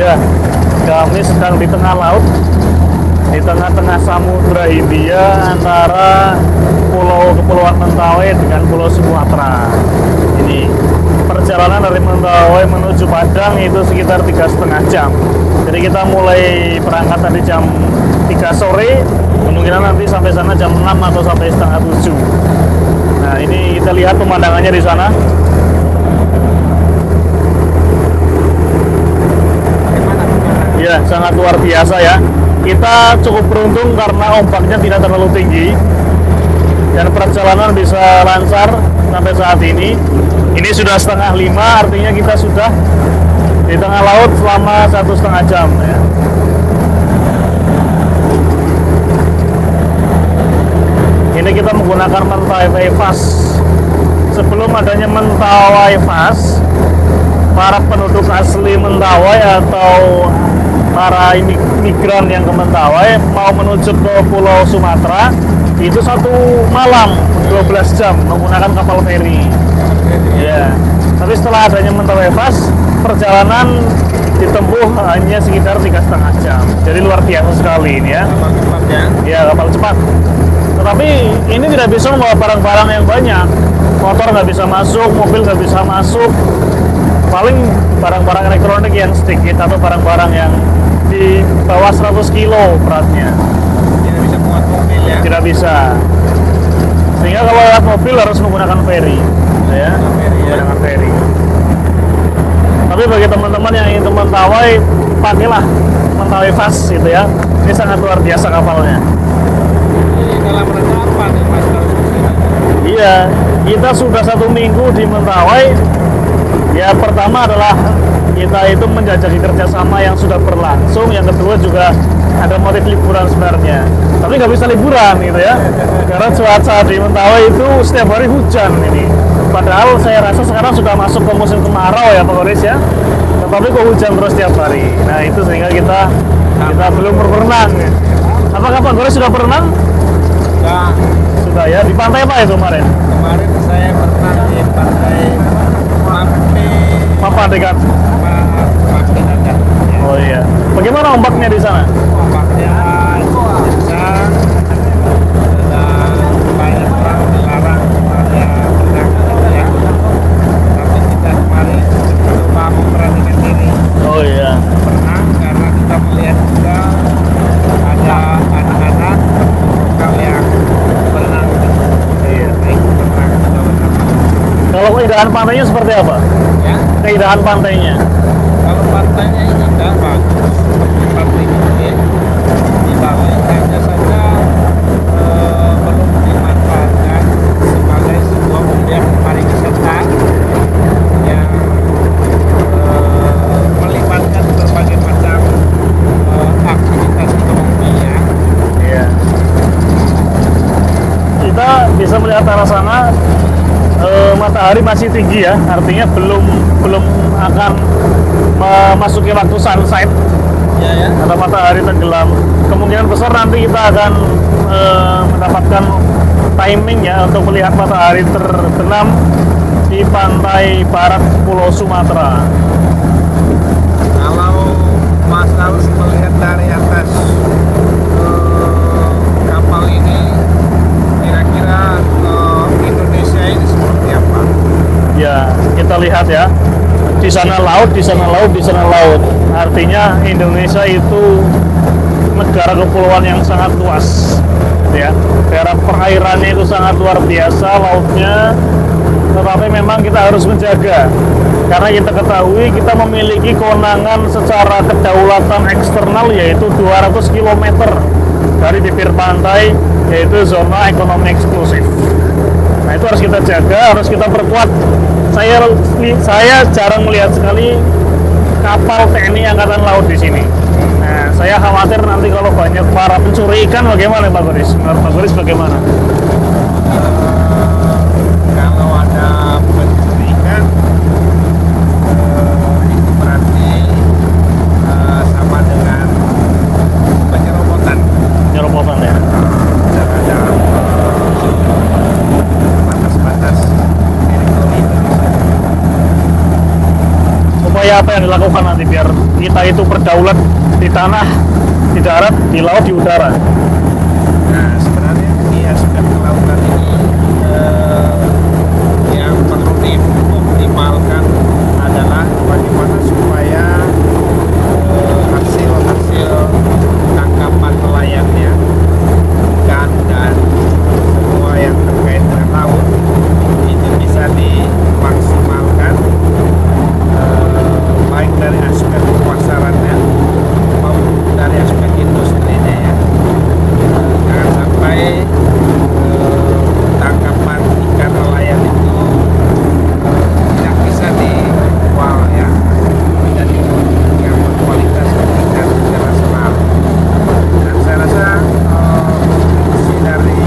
Ya, kami sedang di tengah laut, di tengah-tengah Samudra Hindia antara Kepulauan Mentawai dengan Pulau Sumatera. Ini perjalanan dari Mentawai menuju Padang itu sekitar 3,5 jam. Jadi kita mulai berangkat tadi jam 3 sore, kemungkinan nanti sampai sana jam 6 atau sampai setengah 7. Nah, ini kita lihat pemandangannya di sana. Ya, sangat luar biasa ya. Kita cukup beruntung karena ombaknya tidak terlalu tinggi dan perjalanan bisa lancar sampai saat ini. Ini sudah 4:30, artinya kita sudah di tengah laut selama 1,5 jam ya. Ini kita menggunakan Mentawai Fast. Sebelum adanya Mentawai Fast, para penduduk asli Mentawai atau para migran yang ke Mentawai mau menuju ke Pulau Sumatera itu 1 malam 12 jam menggunakan kapal feri. Ya. Tapi setelah adanya Mentawai Fast, perjalanan ditempuh hanya sekitar 3,5 jam. Jadi luar biasa sekali ini ya. Kapal cepat ya? Ya, kapal cepat. Tetapi ini tidak bisa membawa barang-barang yang banyak. Motor nggak bisa masuk, mobil nggak bisa masuk. Paling barang-barang elektronik yang sedikit atau barang-barang yang di bawah 100 kilo beratnya. Tidak bisa muat mobil ya? Tidak bisa. Sehingga kalau lewat mobil harus menggunakan ferry, ya, menggunakan ferry. Tapi bagi teman-teman yang ingin ke Mentawai, pakailah Mentawai Fast gitu ya. Ini sangat luar biasa kapalnya. Ini dalam rangka apa nih Mas? Iya, kita sudah 1 minggu di Mentawai. Ya, pertama adalah kita itu menjajaki kerjasama yang sudah berlangsung. Yang kedua juga ada motif liburan sebenarnya. Tapi nggak bisa liburan gitu ya, karena cuaca di Mentawai itu setiap hari hujan ini. Padahal saya rasa sekarang sudah masuk ke musim kemarau ya Pak Goris ya. Tetapi kok hujan terus setiap hari. Nah itu sehingga kita belum berenang. Apakah Pak Goris sudah berenang? Enggak. Sudah ya. Di pantai apa itu kemarin? Kemarin saya berenang di pantai Papan dekat. Oh iya. Bagaimana ombaknya di sana? Ombaknya kencang dan banyak orang dilarang supaya berenang ya. Tapi kita kemarin coba memberanikan diri Oh iya. berenang karena kita melihat juga ada anak-anak lokal yang berenang. Iya. Baik berenang atau berenang. Kalau keindahan pantainya seperti apa? Ya. Keindahan pantainya? Kalau pantainya ini enggak bagus seperti pantai Gede di Bali, hanya saja belum dimanfaatkan sebagai sebuah objek pariwisata yang melibatkan berbagai macam aktivitas ekonomi ya. Iya. Kita bisa melihat arah sana. Matahari masih tinggi ya, artinya belum akan memasuki waktu sunset Ya ya. atau matahari tenggelam. Kemungkinan besar nanti kita akan mendapatkan timing ya untuk melihat matahari terbenam di pantai barat Pulau Sumatera. Kalau Mas harus melihat dari atas kapal ini, kira-kira Indonesia ini seperti apa? Ya, kita lihat ya. Di sana laut, di sana laut, di sana laut. Artinya Indonesia itu negara kepulauan yang sangat luas. Ya, daerah perairannya itu sangat luar biasa lautnya. Tetapi memang kita harus menjaga. Karena kita ketahui kita memiliki kewenangan secara kedaulatan eksternal yaitu 200 km dari bibir pantai, yaitu zona ekonomi eksklusif. Nah itu harus kita jaga, harus kita perkuat. Saya jarang melihat sekali kapal TNI Angkatan Laut di sini. Nah, saya khawatir nanti kalau banyak para pencuri ikan bagaimana Pak Goris? Menurut Pak Goris bagaimana? Kalau ada pencuri ikan, itu berarti sama dengan penyerobotan. Penyerobotan ya? Ada batas-batas teritori Indonesia. upaya apa yang dilakukan nanti biar kita itu berdaulat di tanah, di darat, di laut, di udara? Nah, sebenarnya di aspek kelautan ini yang perlu dioptimalkan adalah bagaimana supaya hasil-hasil tangkapan nelayannya, ikan dan semua yang terkait dengan laut itu bisa dimaksimalkan, baik dari aspek pemasarannya maupun dari aspek industrinya ya. Jangan sampai tangkapan ikan nelayan itu tidak bisa dijual ya, tidak dijual yang berkualitas ikan internasional. Dan saya rasa fungsi dari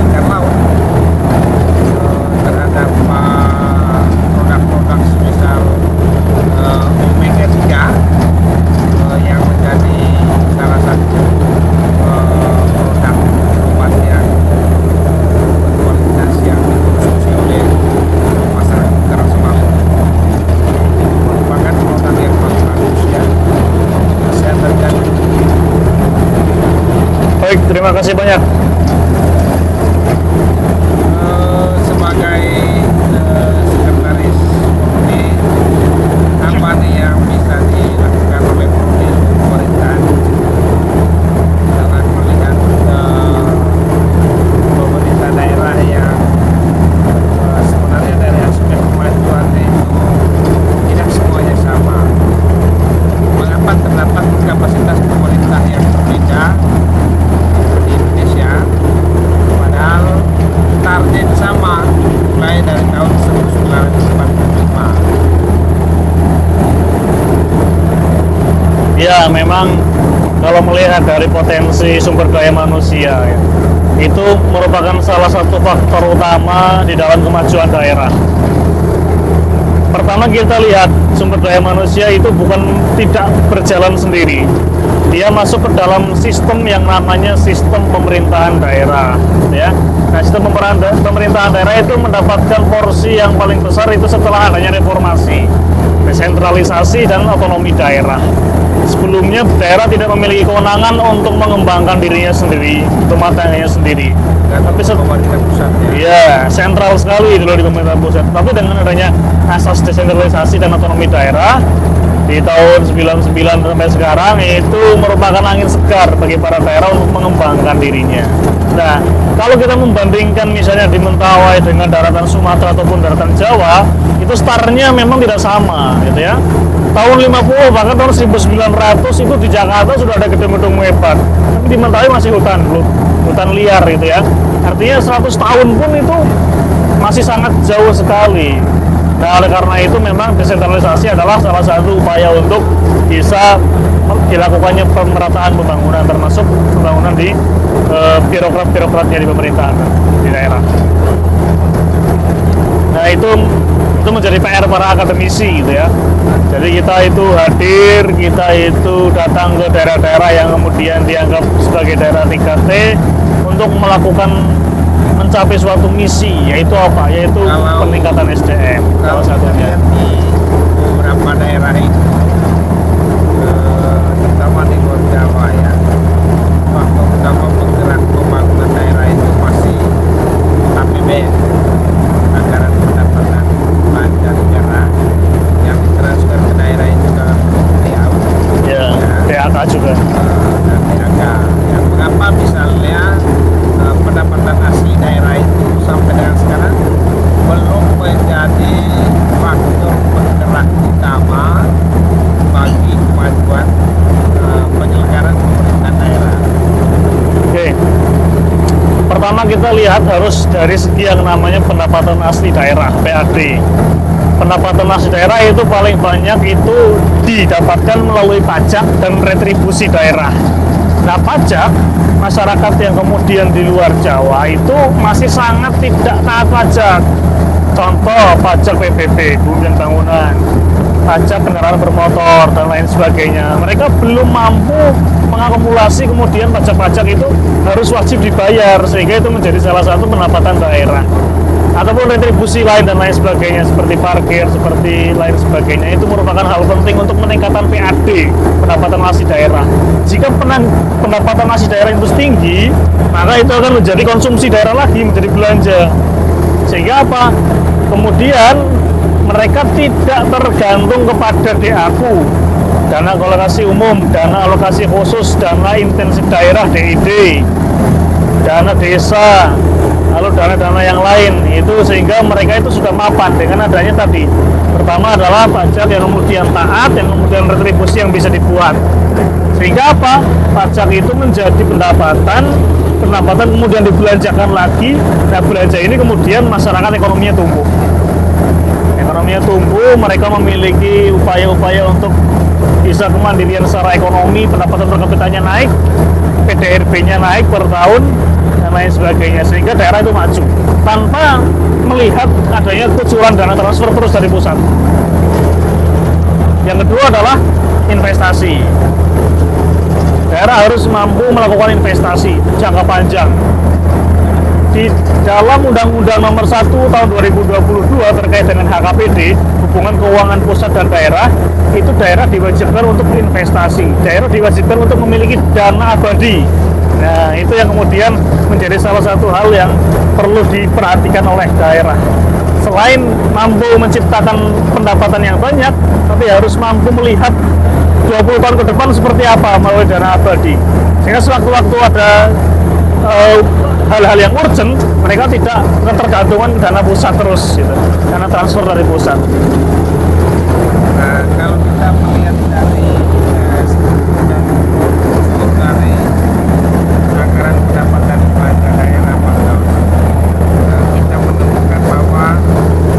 ikan laut terhadap produk-produk semisal omega 3 yang menjadi salah satu produk obat yang berkualitas yang dikonsumsi oleh masyarakat internasional merupakan produk yang paling bagus ya, kesehatan dan Baik, terima kasih banyak. sebagai sekretaris Prodi, apa nih yang bisa dilakukan oleh Prodi pemerintahan dalam melihat pemerintah daerah yang sebenarnya dari aspek kemajuannya itu tidak semuanya sama. Mengapa terdapat kapasitas pemerintah yang berbeda di Indonesia, padahal target sama mulai dari tahun 1945. Ya, memang kalau melihat dari potensi sumber daya manusia ya, itu merupakan salah satu faktor utama di dalam kemajuan daerah. Pertama kita lihat sumber daya manusia itu bukan tidak berjalan sendiri. Dia masuk ke dalam sistem yang namanya sistem pemerintahan daerah ya. Nah, sistem pemerintahan daerah itu mendapatkan porsi yang paling besar itu setelah adanya reformasi, desentralisasi dan otonomi daerah. Sebelumnya daerah tidak memiliki kewenangan untuk mengembangkan dirinya sendiri, rumah tangganya sendiri. Tapi pemerintah pusat ya. Iya, sentral sekali dulu di pemerintah pusat. Tapi dengan adanya asas desentralisasi dan otonomi daerah di tahun 99 sampai sekarang itu merupakan angin segar bagi para daerah untuk mengembangkan dirinya. Nah, kalau kita membandingkan misalnya di Mentawai dengan daratan Sumatera ataupun daratan Jawa, itu startnya memang tidak sama, gitu ya. Tahun 50 bahkan tahun 1900 itu di Jakarta sudah ada gedung-gedung hebat, tapi di Mentawai masih hutan liar, gitu ya. Artinya 100 tahun pun itu masih sangat jauh sekali. Nah, oleh karena itu memang desentralisasi adalah salah satu upaya untuk bisa dilakukannya pemerataan pembangunan, termasuk pembangunan di birokrat-birokratnya di pemerintahan di daerah. Nah, itu menjadi PR para akademisi gitu ya. Jadi kita itu hadir, kita itu datang ke daerah-daerah yang kemudian dianggap sebagai daerah 3T untuk melakukan mencapai suatu misi, yaitu apa? Yaitu peningkatan SDM salah satunya. Di beberapa daerah itu, terutama di luar Jawa ya, faktor utama penggerak pembangunan daerah itu masih APBN, anggaran pendapatan belanja negara yang ditransfer ke daerah itu ke DAU. Ya, DAK juga. Dan DAK. Yang mengapa misalnya pendapatan asli daerah itu sampai dengan sekarang belum menjadi faktor penggerak utama bagi kemajuan penyelenggaraan pemerintahan daerah. Oke. Pertama kita lihat harus dari segi yang namanya pendapatan asli daerah, PAD. Pendapatan asli daerah itu paling banyak itu didapatkan melalui pajak dan retribusi daerah. Nah, pajak masyarakat yang kemudian di luar Jawa itu masih sangat tidak taat pajak. Contoh pajak PBB, bumi dan bangunan, pajak kendaraan bermotor dan lain sebagainya. Mereka belum mampu mengakumulasi, kemudian pajak-pajak itu harus wajib dibayar, sehingga itu menjadi salah satu pendapatan daerah. ataupun retribusi lain dan lain sebagainya seperti parkir, seperti lain sebagainya, itu merupakan hal penting untuk meningkatkan PAD, pendapatan asli daerah. Jika pendapatan asli daerah itu tinggi, maka itu akan menjadi konsumsi daerah lagi, menjadi belanja. Sehingga apa? Kemudian mereka tidak tergantung kepada DAKU, dana alokasi umum, dana alokasi khusus, dana intensif daerah DID, dana desa, lalu dana-dana yang lain itu, sehingga mereka itu sudah mapan dengan adanya tadi. Pertama adalah pajak yang kemudian taat, yang kemudian retribusi yang bisa dibuat, sehingga apa? Pajak itu menjadi pendapatan kemudian dibelanjakan lagi. Nah, belanja ini kemudian masyarakat ekonominya tumbuh, mereka memiliki upaya-upaya untuk bisa kemandirian secara ekonomi, pendapatan per kapitanya naik, PDRB-nya naik per tahun, dan lain sebagainya, sehingga daerah itu maju tanpa melihat adanya kucuran dana transfer terus dari pusat. Yang kedua adalah investasi. Daerah harus mampu melakukan investasi jangka panjang. Di dalam Undang-Undang Nomor 1 Tahun 2022 terkait dengan HKPD, hubungan keuangan pusat dan daerah, itu daerah diwajibkan untuk investasi, daerah diwajibkan untuk memiliki dana abadi. Nah, itu yang kemudian menjadi salah satu hal yang perlu diperhatikan oleh daerah. Selain mampu menciptakan pendapatan yang banyak, tapi harus mampu melihat 20 tahun ke depan seperti apa melalui dana abadi. Sehingga sewaktu-waktu ada hal-hal yang urgent, mereka tidak ketergantungan dana pusat terus, gitu, dana transfer dari pusat. Nah, kalau kita melihat dari dari anggaran pendapatan belanja daerah, kita menemukan bahwa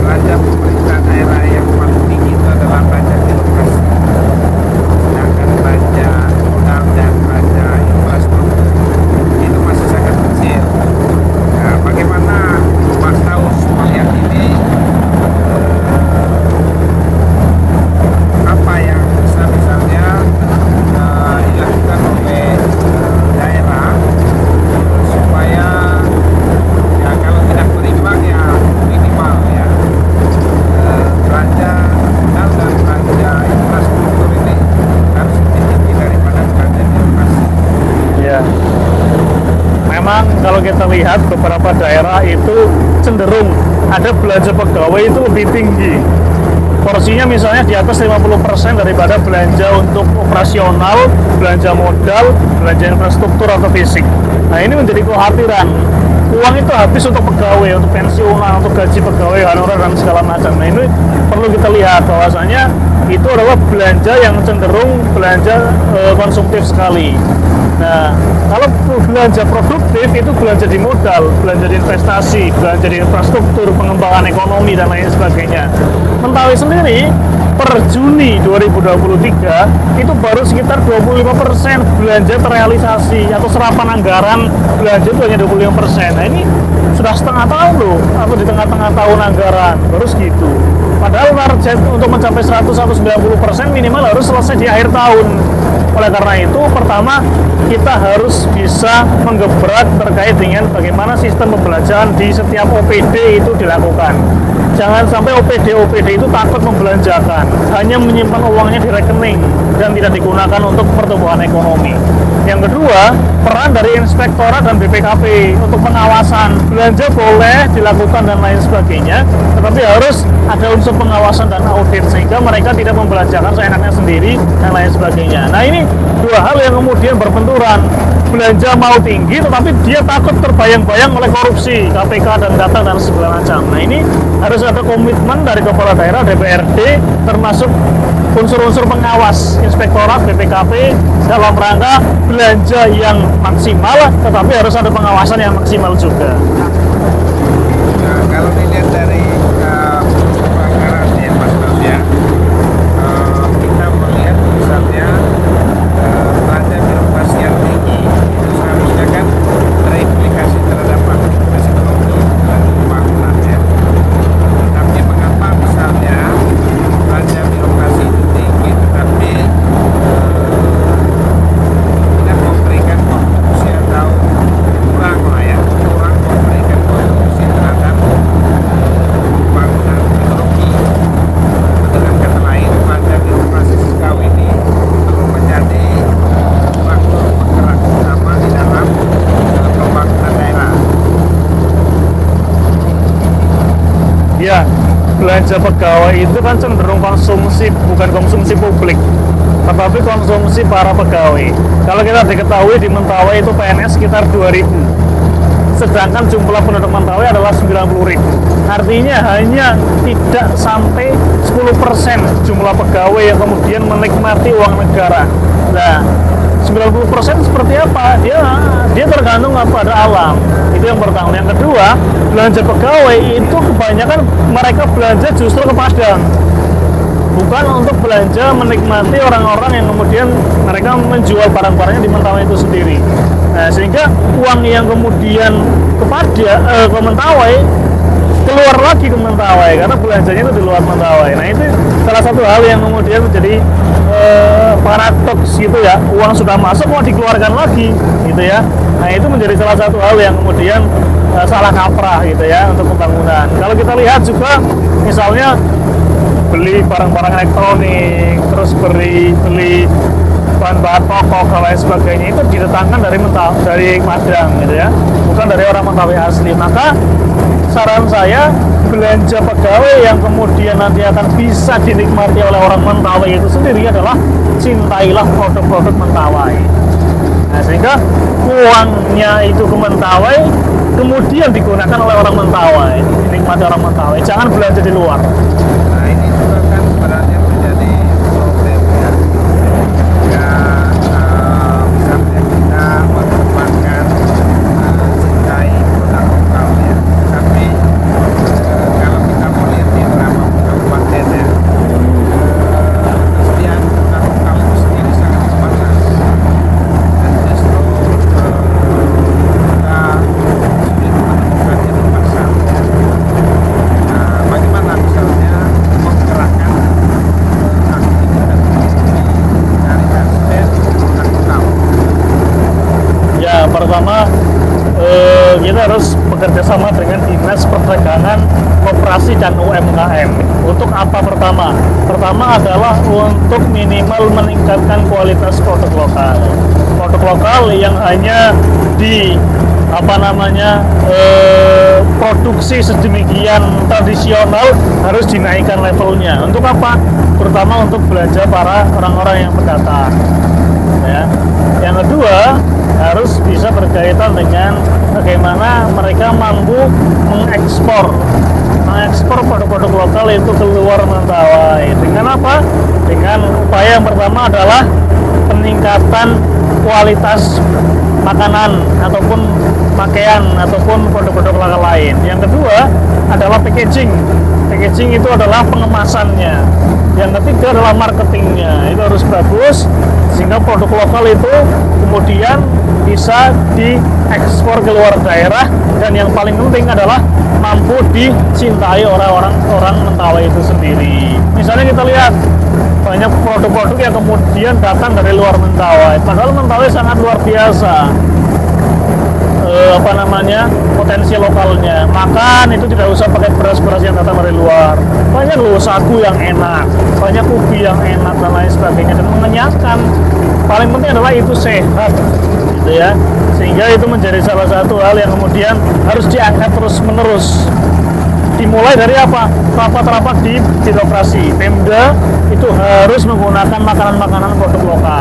belanja pemerintah daerah yang paling tinggi itu adalah belanja birokrasi, sedangkan belanja modal dan belanja infrastruktur itu masih sangat kecil. Nah, bagaimana Mas Taus melihat ini? Apa yang bisa misalnya dilakukan oleh daerah supaya ya kalau tidak berimbang ya minimal ya belanja modal dan belanja infrastruktur ini harus lebih tinggi daripada belanja birokrasi. Ya, memang kalau kita lihat beberapa daerah itu cenderung ada belanja pegawai itu lebih tinggi. Porsinya misalnya di atas 50% daripada belanja untuk operasional, belanja modal, belanja infrastruktur atau fisik. Nah, ini menjadi kekhawatiran. Uang itu habis untuk pegawai, untuk pensiunan, untuk gaji pegawai, honorer dan segala macam. Nah, ini perlu kita lihat bahwasanya itu adalah belanja yang cenderung belanja konsumtif sekali. Nah, kalau belanja produktif itu belanja di modal, belanja di investasi, belanja di infrastruktur, pengembangan ekonomi dan lain sebagainya. Mentawai sendiri per Juni 2023 itu baru sekitar 25% belanja terrealisasi, atau serapan anggaran belanja itu hanya 25%. Nah, ini sudah setengah tahun loh, atau di tengah-tengah tahun anggaran baru segitu. Padahal target untuk mencapai 100-190% minimal harus selesai di akhir tahun. Oleh karena itu, pertama kita harus bisa menggebrak terkait dengan bagaimana sistem pembelanjaan di setiap OPD itu dilakukan. Jangan sampai OPD itu takut membelanjakan, hanya menyimpan uangnya di rekening dan tidak digunakan untuk pertumbuhan ekonomi. Yang kedua, peran dari inspektorat dan BPKP untuk pengawasan. Belanja boleh dilakukan dan lain sebagainya, tetapi harus ada unsur pengawasan dan audit sehingga mereka tidak membelanjakan seenaknya sendiri dan lain sebagainya. Nah, ini dua hal yang kemudian berbenturan. Belanja mau tinggi tetapi dia takut terbayang-bayang oleh korupsi, KPK dan data dan segala macam. Nah, ini harus ada komitmen dari kepala daerah, DPRD, termasuk unsur-unsur pengawas, inspektorat, BPKP dalam rangka belanja yang maksimal, tetapi harus ada pengawasan yang maksimal juga. Nah, kalau dilihat dari anggaran ya Mas Bas ya, kita melihat misalnya belanja birokrasi yang tinggi itu seharusnya kan terimplikasi terhadap aktivitas ekonomi dan pembangunan ya. Tapi mengapa misalnya belanja birokrasi itu tinggi tetapi tidak memberikan kontribusi atau kurang lah ya, kurang memberikan kontribusi belanja pegawai itu kan cenderung konsumsi, bukan konsumsi publik, tetapi konsumsi para pegawai. Kalau kita diketahui di Mentawai itu PNS sekitar 2.000, sedangkan jumlah penduduk Mentawai adalah 90.000. Artinya hanya tidak sampai 10% jumlah pegawai yang kemudian menikmati uang negara. Nah, 90% seperti apa? Dia tergantung pada alam. Itu yang pertama. Yang kedua, belanja pegawai itu kebanyakan mereka belanja justru ke Padang, bukan untuk belanja menikmati orang-orang yang kemudian mereka menjual barang-barangnya di Mentawai itu sendiri. Nah, sehingga uang yang kemudian ke Mentawai keluar lagi ke Mentawai karena belanjanya itu di luar Mentawai. Nah, itu salah satu hal yang kemudian menjadi paradoks gitu ya. Uang sudah masuk mau dikeluarkan lagi gitu ya. Nah, itu menjadi salah satu hal yang kemudian salah kaprah gitu ya untuk pembangunan. Kalau kita lihat juga misalnya beli barang-barang elektronik, terus beli bahan-bahan pokok dan lain sebagainya itu didatangkan dari Padang gitu ya, bukan dari orang Mentawai asli. Maka saran saya, belanja pegawai yang kemudian nanti akan bisa dinikmati oleh orang Mentawai itu sendiri adalah cintailah produk-produk Mentawai. Nah, sehingga uangnya itu ke Mentawai kemudian digunakan oleh orang Mentawai, dinikmati orang Mentawai, jangan belanja di luar. Nah, ini juga kan sebenarnya menjadi problem ya. Misalnya kita mengembangkan cintai produk lokal ya, tapi kalau kita mau lihat di beberapa kabupaten ya, kesediaan produk lokal itu sendiri sangat terbatas, dan justru kita sulit menemukannya di pasar ya. Nah, bagaimana misalnya menggerakkan aktivitas industri dari aspek produk lokal? Ya, pertama kita harus bekerja sama dengan Dinas Perdagangan, Koperasi dan UMKM. Untuk apa pertama? Pertama adalah untuk minimal meningkatkan kualitas produk lokal. Produk lokal yang hanya produksi sedemikian tradisional harus dinaikkan levelnya. Untuk apa? Terutama untuk belanja para orang-orang yang pendatang. Ya. Yang kedua, harus bisa berkaitan dengan bagaimana mereka mampu mengekspor produk-produk lokal itu keluar Mentawai. Dengan apa? Dengan upaya yang pertama adalah peningkatan kualitas makanan ataupun pakaian ataupun produk-produk lokal lain. Yang kedua adalah packaging. Packaging itu adalah pengemasannya. Yang ketiga adalah marketingnya. Itu harus bagus sehingga produk lokal itu kemudian bisa diekspor ke luar daerah, dan yang paling penting adalah mampu dicintai orang Mentawai itu sendiri. Misalnya kita lihat banyak produk-produk yang kemudian datang dari luar Mentawai, padahal Mentawai sangat luar biasa potensi lokalnya. Makan itu tidak usah pakai beras-beras yang datang dari luar, banyak loh sagu yang enak, banyak ubi yang enak dan lain sebagainya, dan mengenyangkan. Paling penting adalah itu sehat gitu ya, sehingga itu menjadi salah satu hal yang kemudian harus diangkat terus-menerus. Dimulai dari apa? Rapat-rapat di birokrasi Pemda itu harus menggunakan makanan-makanan produk lokal.